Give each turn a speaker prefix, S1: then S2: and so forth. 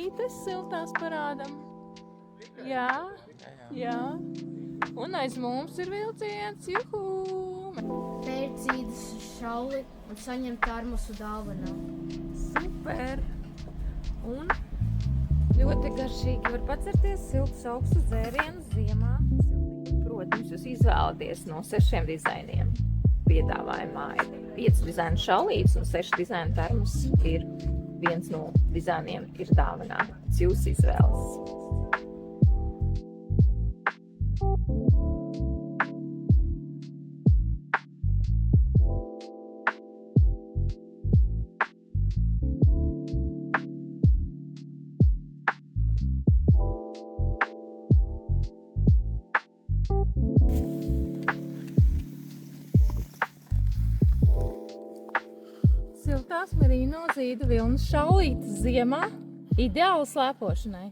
S1: Šallītes siltās parādam. Jā. Un aiz mums ir vilciens, juhū!
S2: Pērcīdas šauli un saņem termosu dāvanā.
S1: Super! Un ļoti garšīgi var pacerties siltus augstus dzērienus ziemā. Protams, jūs izvēlaties no 6 dizainiem. Piedāvājumā ir 5 dizainu šallītes un 6 dizainu termos ir viens no dizainiem ir dāvanā. Jūs izvēlas. Siltās merino zīda vilnas šallītes ziemā ideāli slēpošanai.